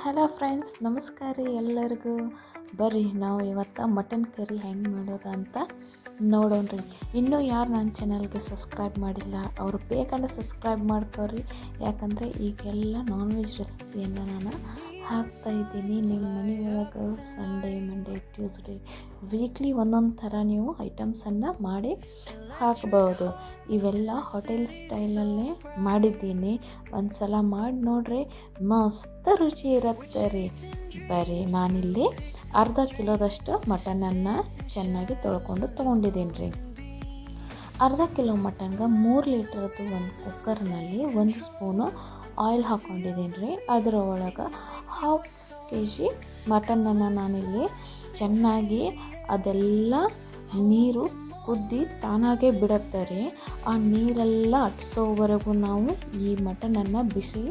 Hello friends, ನಮಸ್ಕಾರ ರೀ ಎಲ್ಲರಿಗೂ. ಬರ್ರಿ ನಾವು ಇವತ್ತು ಮಟನ್ ಕರಿ ಹೆಂಗೆ ಮಾಡೋದು ಅಂತ ನೋಡೋಣ್ರಿ. ಇನ್ನೂ ಯಾರು ನನ್ನ ಚಾನಲ್ಗೆ ಸಬ್ಸ್ಕ್ರೈಬ್ ಮಾಡಿಲ್ಲ ಅವರು ಬೇಕಂದ್ರೆ ಸಬ್ಸ್ಕ್ರೈಬ್ ಮಾಡ್ಕೊರಿ. ಯಾಕಂದರೆ ಈಗೆಲ್ಲ ನಾನ್ ವೆಜ್ ರೆಸಿಪಿಯನ್ನು ನಾನು ಹಾಕ್ತಾಯಿದ್ದೀನಿ ನಿಮ್ಮ ಮನೆಯೊಳಗೆ. ಸಂಡೇ, ಮಂಡೇ, ಟ್ಯೂಸ್ಡೇ ವೀಕ್ಲಿ ಒಂದೊಂದು ಥರ ನೀವು ಐಟಮ್ಸನ್ನು ಮಾಡಿ ಹಾಕ್ಬೋದು. ಇವೆಲ್ಲ ಹೋಟೆಲ್ ಸ್ಟೈಲಲ್ಲೇ ಮಾಡಿದ್ದೀನಿ. ಒಂದು ಸಲ ಮಾಡಿ ನೋಡ್ರಿ, ಮಸ್ತ್ ರುಚಿ ಇರುತ್ತೆ ರೀ. ಬರ್ರಿ, ನಾನಿಲ್ಲಿ ಅರ್ಧ ಕಿಲೋದಷ್ಟು ಮಟನನ್ನು ಚೆನ್ನಾಗಿ ತೊಗೊಂಡಿದ್ದೀನಿ ರೀ. ಅರ್ಧ ಕಿಲೋ ಮಟನ್ಗೆ 3 ಲೀಟ್ರದ್ದು ಒಂದು ಕುಕ್ಕರ್ನಲ್ಲಿ 1 ಸ್ಪೂನು ಆಯಿಲ್ ಹಾಕ್ಕೊಂಡಿದ್ದೀನಿ ರೀ. ಅದರ ಒಳಗೆ 1/2 kg ಮಟನನ್ನು ನಾನಿಲ್ಲಿ ಚೆನ್ನಾಗಿ ಅದೆಲ್ಲ ನೀರು ಕುದ್ದಿ ತಾನಾಗೇ ಬಿಡುತ್ತೆ ರೀ. ಆ ನೀರೆಲ್ಲ ಅಟ್ಸೋವರೆಗೂ ನಾವು ಈ ಮಟನನ್ನು ಬಿಸಿ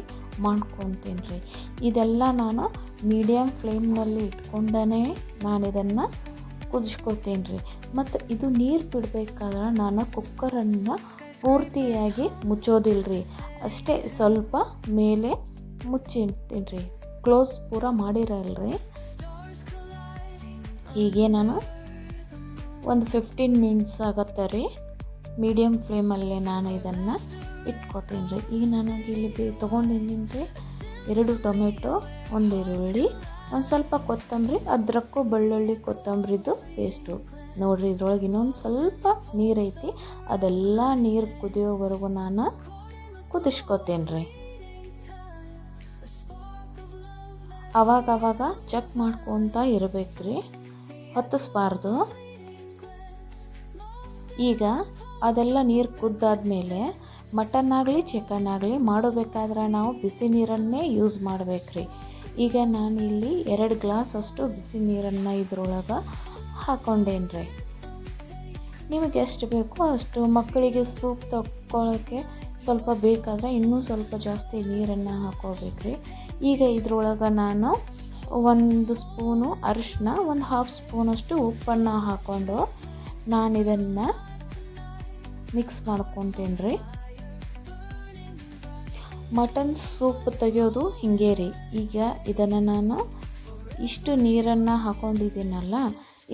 ಮಾಡ್ಕೊತೀನಿ ರೀ. ಇದೆಲ್ಲ ನಾನು ಮೀಡಿಯಮ್ ಫ್ಲೇಮ್ನಲ್ಲಿ ಇಟ್ಕೊಂಡೇ ನಾನು ಇದನ್ನು ಕುದಿಸ್ಕೊತೀನಿ ರೀ. ಮತ್ತು ಇದು ನೀರು ಬಿಡಬೇಕಾದ್ರೆ ನಾನು ಕುಕ್ಕರನ್ನು ಪೂರ್ತಿಯಾಗಿ ಮುಚ್ಚೋದಿಲ್ಲ ರೀ, ಅಷ್ಟೇ ಸ್ವಲ್ಪ ಮೇಲೆ ಮುಚ್ಚಿಡ್ತೀನಿ ರೀ, ಕ್ಲೋಸ್ ಪೂರ ಮಾಡಿರಲ್ರಿ. ಹೀಗೆ ನಾನು ಒಂದು 15 ಮಿನಿಟ್ಸ್ ಆಗುತ್ತೆ ರೀ. ಮೀಡಿಯಮ್ ಫ್ಲೇಮಲ್ಲೇ ನಾನು ಇದನ್ನು ಇಟ್ಕೊತೀನಿ ರೀ. ಈಗ ನನಗೆ ಇಲ್ಲಿ ತೊಗೊಂಡಿದ್ದೀನಿ ರೀ 2 ಟೊಮೆಟೊ, 1 ಈರುಳ್ಳಿ, ಒಂದು ಸ್ವಲ್ಪ ಕೊತ್ತಂಬರಿ, ಅದ್ರಕ್ಕೂ ಬೆಳ್ಳುಳ್ಳಿ ಕೊತ್ತಂಬರಿದು ಪೇಸ್ಟು. ನೋಡಿರಿ, ಇದ್ರೊಳಗೆ ಇನ್ನೊಂದು ಸ್ವಲ್ಪ ನೀರೈತಿ. ಅದೆಲ್ಲ ನೀರು ಕುದಿಯೋವರೆಗೂ ನಾನು ಕುದಿಸ್ಕೊತೀನಿ ರೀ. ಅವಾಗ ಚೆಕ್ ಮಾಡ್ಕೊತಾ ಇರಬೇಕು ರೀ, ಹೊತ್ತಿಸ್ಬಾರ್ದು. ಈಗ ಅದೆಲ್ಲ ನೀರು ಕುದ್ದಾದ್ಮೇಲೆ ಮಟನ್ ಆಗಲಿ ಚಿಕನ್ ಆಗಲಿ ಮಾಡಬೇಕಾದ್ರೆ ನಾವು ಬಿಸಿ ನೀರನ್ನೇ ಯೂಸ್ ಮಾಡಬೇಕು ರೀ. ಈಗ ನಾನಿಲ್ಲಿ 2 ಗ್ಲಾಸ್ ಅಷ್ಟು ಬಿಸಿ ನೀರನ್ನು ಇದ್ರೊಳಗೆ ಹಾಕ್ಕೊಂಡೇನಿ ರೀ. ನಿಮಗೆ ಎಷ್ಟು ಬೇಕೋ ಅಷ್ಟು. ಮಕ್ಕಳಿಗೆ ಸೂಪ್ ತಗೊಳ್ಳೋಕ್ಕೆ ಸ್ವಲ್ಪ ಬೇಕಾದರೆ ಇನ್ನೂ ಸ್ವಲ್ಪ ಜಾಸ್ತಿ ನೀರನ್ನು ಹಾಕ್ಕೋಬೇಕು ರೀ. ಈಗ ಇದ್ರೊಳಗೆ ನಾನು 1 ಸ್ಪೂನು ಅರಿಶಿನ, 1/2 ಸ್ಪೂನಷ್ಟು ಉಪ್ಪನ್ನು ಹಾಕ್ಕೊಂಡು ನಾನು ಇದನ್ನು ಮಿಕ್ಸ್ ಮಾಡ್ಕೊತೀನಿ ರೀ. ಮಟನ್ ಸೂಪ್ ತೆಗೆಯೋದು ಹಿಂಗೆ ರೀ. ಈಗ ಇದನ್ನು ನಾನು ಇಷ್ಟು ನೀರನ್ನು ಹಾಕ್ಕೊಂಡಿದ್ದೀನಲ್ಲ,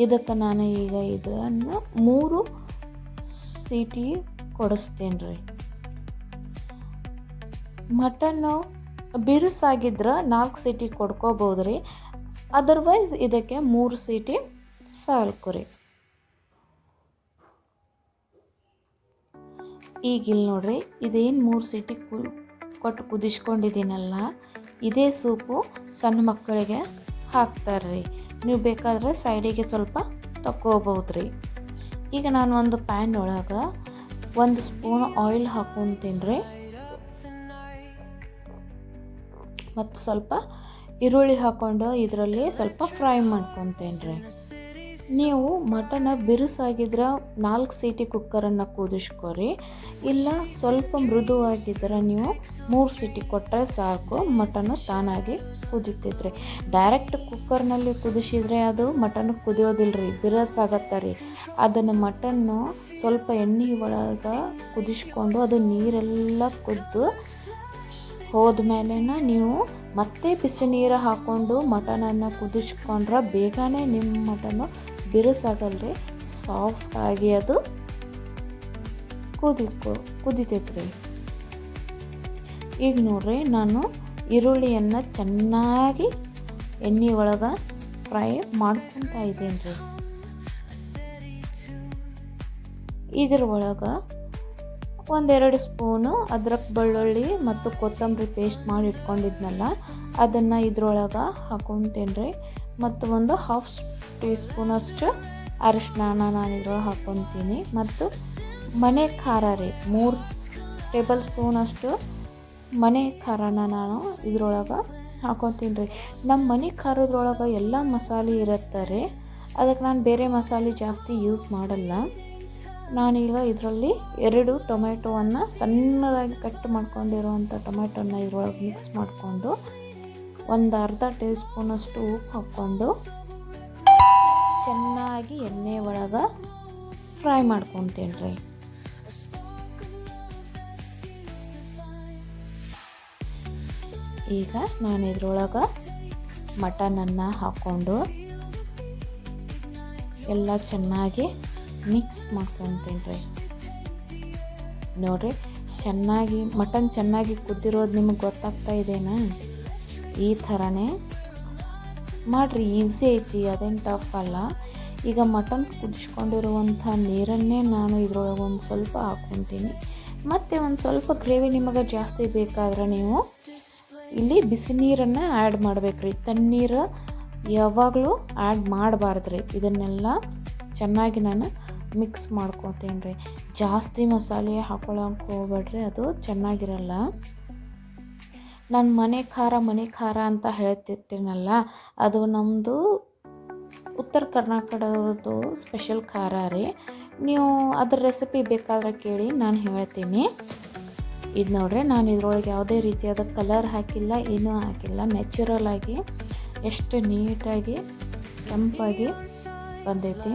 ಇದಕ್ಕೆ ನಾನು ಈಗ ಇದನ್ನು 3 ಸೀಟಿ ಕೊಡಿಸ್ತೀನಿ ರೀ. ಮಟನ್ನು ಬಿರುಸಾಗಿದ್ರೆ 4 ಸೀಟಿ ಕೊಡ್ಕೋಬೋದು ರೀ. ಅದರ್ವೈಸ್ ಇದಕ್ಕೆ 3 ಸೀಟಿ ಸಾಕು ರೀ. ಈಗಿಲ್ಲಿ ನೋಡ್ರಿ, ಇದೇನು 3 ಸೀಟಿ ಕೊಟ್ಟು ಕುದಿಸ್ಕೊಂಡಿದ್ದೀನಲ್ಲ, ಇದೇ ಸೂಪು ಸಣ್ಣ ಮಕ್ಕಳಿಗೆ ಹಾಕ್ತಾರೆ ರೀ. ನೀವು ಬೇಕಾದರೆ ಸೈಡಿಗೆ ಸ್ವಲ್ಪ ತಗೋಬೋದು ರೀ. ಈಗ ನಾನು ಒಂದು ಪ್ಯಾನ್ ಒಳಗೆ 1 ಸ್ಪೂನ್ ಆಯಿಲ್ ಹಾಕ್ಕೊತೀನಿ ರೀ, ಮತ್ತು ಸ್ವಲ್ಪ ಈರುಳ್ಳಿ ಹಾಕ್ಕೊಂಡು ಇದರಲ್ಲಿ ಸ್ವಲ್ಪ ಫ್ರೈ ಮಾಡ್ಕೊತೀನಿ ರೀ. ನೀವು ಮಟನ ಬಿರುಸಾಗಿದ್ರೆ 4 ಸೀಟಿ ಕುಕ್ಕರನ್ನು ಕುದಿಸ್ಕೊರಿ. ಇಲ್ಲ ಸ್ವಲ್ಪ ಮೃದುವಾಗಿದ್ದರೆ ನೀವು 3 ಸೀಟಿ ಕೊಟ್ಟರೆ ಸಾಕು, ಮಟನ್ನು ತಾನಾಗಿ ಕುದೀತೈತ್ರಿ. ಡೈರೆಕ್ಟ್ ಕುಕ್ಕರ್ನಲ್ಲಿ ಕುದಿಸಿದ್ರೆ ಅದು ಮಟನ್ ಕುದಿಯೋದಿಲ್ಲ ರೀ, ಬಿರುಸಾಗತ್ತೆ ರೀ. ಅದನ್ನು ಮಟನ್ನು ಸ್ವಲ್ಪ ಎಣ್ಣೆ ಒಳಗೆ ಕುದಿಸ್ಕೊಂಡು ಅದು ನೀರೆಲ್ಲ ಕುದ್ದು ಹೋದ್ಮೇಲೆ ನೀವು ಮತ್ತೆ ಬಿಸಿ ನೀರು ಹಾಕ್ಕೊಂಡು ಮಟನನ್ನು ಕುದಿಸ್ಕೊಂಡ್ರೆ ಬೇಗನೆ ನಿಮ್ಮ ಮಟನ್ನು ಬಿರುಸಾಗಲ್ರಿ, ಸಾಫ್ಟಾಗಿ ಅದು ಕುದಿತೈತ್ರಿ. ಈಗ ನೋಡ್ರಿ, ನಾನು ಈರುಳ್ಳಿಯನ್ನು ಚೆನ್ನಾಗಿ ಎಣ್ಣೆ ಒಳಗೆ ಫ್ರೈ ಮಾಡ್ಕೊತಾ ಇದ್ದೀನಿ ರೀ. ಇದ್ರ ಒಳಗೆ 1-2 ಸ್ಪೂನು ಅದ್ರಕ್ ಬೆಳ್ಳುಳ್ಳಿ ಮತ್ತು ಕೊತ್ತಂಬರಿ ಪೇಸ್ಟ್ ಮಾಡಿ ಇಟ್ಕೊಂಡಿದ್ನಲ್ಲ, ಅದನ್ನು ಇದ್ರೊಳಗೆ ಹಾಕ್ಕೊತೀನಿ ರೀ. ಮತ್ತು 1/2 ಟೀ ಸ್ಪೂನಷ್ಟು ಅರಿಶಿನ ನಾನು ಇದ್ರೊಳಗೆ ಹಾಕ್ಕೊತೀನಿ. ಮತ್ತು ಮನೆ ಖಾರ ರೀ, 3 ಟೇಬಲ್ ಸ್ಪೂನಷ್ಟು ಮನೆ ಖಾರನ ನಾನು ಇದ್ರೊಳಗೆ ಹಾಕ್ಕೊತೀನಿ ರೀ. ನಮ್ಮ ಮನೆ ಖಾರದ್ರೊಳಗೆ ಎಲ್ಲ ಮಸಾಲೆ ಇರುತ್ತೆ ರೀ, ಅದಕ್ಕೆ ನಾನು ಬೇರೆ ಮಸಾಲೆ ಜಾಸ್ತಿ ಯೂಸ್ ಮಾಡಲ್ಲ. ನಾನೀಗ ಇದರಲ್ಲಿ 2 ಟೊಮೆಟೊವನ್ನು ಸಣ್ಣದಾಗಿ ಕಟ್ ಮಾಡ್ಕೊಂಡಿರೋವಂಥ ಟೊಮೆಟೊನ ಇದ್ರೊಳಗೆ ಮಿಕ್ಸ್ ಮಾಡಿಕೊಂಡು 1/2 ಟೀ ಸ್ಪೂನಷ್ಟು ಉಪ್ಪು ಹಾಕ್ಕೊಂಡು ಚೆನ್ನಾಗಿ ಎಣ್ಣೆ ಒಳಗೆ ಫ್ರೈ ಮಾಡ್ಕೊತೀನಿ ರೀ. ಈಗ ನಾನು ಇದ್ರೊಳಗೆ ಮಟನನ್ನು ಹಾಕ್ಕೊಂಡು ಎಲ್ಲ ಚೆನ್ನಾಗಿ ಮಿಕ್ಸ್ ಮಾಡ್ಕೊತೀನಿ ರೀ. ನೋಡಿರಿ, ಚೆನ್ನಾಗಿ ಮಟನ್ ಚೆನ್ನಾಗಿ ಕುದ್ದಿರೋದು ನಿಮಗೆ ಗೊತ್ತಾಗ್ತಾ ಇದೆನಾ? ಈ ಥರನೇ ಮಾಡಿರಿ, ಈಸಿ ಐತಿ, ಅದೇನು ಟಫ್ ಅಲ್ಲ. ಈಗ ಮಟನ್ ಕುದಿಸ್ಕೊಂಡಿರುವಂಥ ನೀರನ್ನೇ ನಾನು ಇದ್ರೊಳಗೆ ಒಂದು ಸ್ವಲ್ಪ ಹಾಕ್ಕೊತೀನಿ. ಮತ್ತು ಒಂದು ಸ್ವಲ್ಪ ಗ್ರೇವಿ ನಿಮಗೆ ಜಾಸ್ತಿ ಬೇಕಾದ್ರೆ ನೀವು ಇಲ್ಲಿ ಬಿಸಿ ನೀರನ್ನು ಆ್ಯಡ್ ಮಾಡ್ಬೇಕ್ರಿ. ತಣ್ಣೀರು ಯಾವಾಗಲೂ ಆ್ಯಡ್ ಮಾಡಬಾರ್ದ್ರಿ. ಇದನ್ನೆಲ್ಲ ಚೆನ್ನಾಗಿ ನಾನು ಮಿಕ್ಸ್ ಮಾಡ್ಕೊತೀನಿ ರೀ. ಜಾಸ್ತಿ ಮಸಾಲೆ ಹಾಕೊಳ್ಳೋಕೆ ಹೋಗ್ಬೇಡ್ರಿ, ಅದು ಚೆನ್ನಾಗಿರಲ್ಲ. ನಾನು ಮನೆ ಖಾರ ಅಂತ ಹೇಳ್ತಿರ್ತೀನಲ್ಲ, ಅದು ನಮ್ಮದು ಉತ್ತರ ಕರ್ನಾಟಕದವ್ರದ್ದು ಸ್ಪೆಷಲ್ ಖಾರ ರೀ. ನೀವು ಅದ್ರ ರೆಸಿಪಿ ಬೇಕಾದ್ರೆ ಕೇಳಿ, ನಾನು ಹೇಳ್ತೀನಿ. ಇದು ನೋಡ್ರಿ, ನಾನು ಇದ್ರೊಳಗೆ ಯಾವುದೇ ರೀತಿಯಾದ ಕಲರ್ ಹಾಕಿಲ್ಲ, ಏನೂ ಹಾಕಿಲ್ಲ. ನ್ಯಾಚುರಲ್ ಆಗಿ ಎಷ್ಟು ನೀಟಾಗಿ ಕೆಂಪಾಗಿ ಬಂದೈತಿ.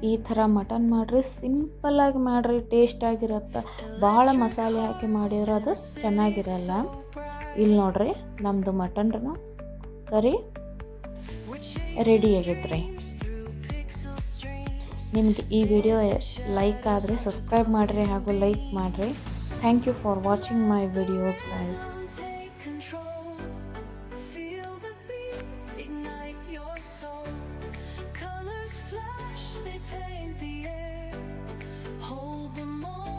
ಈ ಥರ ಮಟನ್ ಮಾಡಿರಿ, ಸಿಂಪಲ್ಲಾಗಿ ಮಾಡಿರಿ, ಟೇಸ್ಟಾಗಿರುತ್ತೆ. ಭಾಳ ಮಸಾಲೆ ಹಾಕಿ ಮಾಡಿದ್ರೆ ಅದು ಚೆನ್ನಾಗಿರಲ್ಲ. ಇಲ್ಲಿ ನೋಡ್ರಿ, ನಮ್ಮದು ಮಟನ್ ಕರಿ ರೆಡಿ ಆಗೈತೆ ರೀ. ನಿಮಗೆ ಈ ವಿಡಿಯೋ ಲೈಕ್ ಆದರೆ ಸಬ್ಸ್ಕ್ರೈಬ್ ಮಾಡಿರಿ ಹಾಗೂ ಲೈಕ್ ಮಾಡಿರಿ. Thank you for watching my videos guys. Colors flash, they paint the air. Hold them all.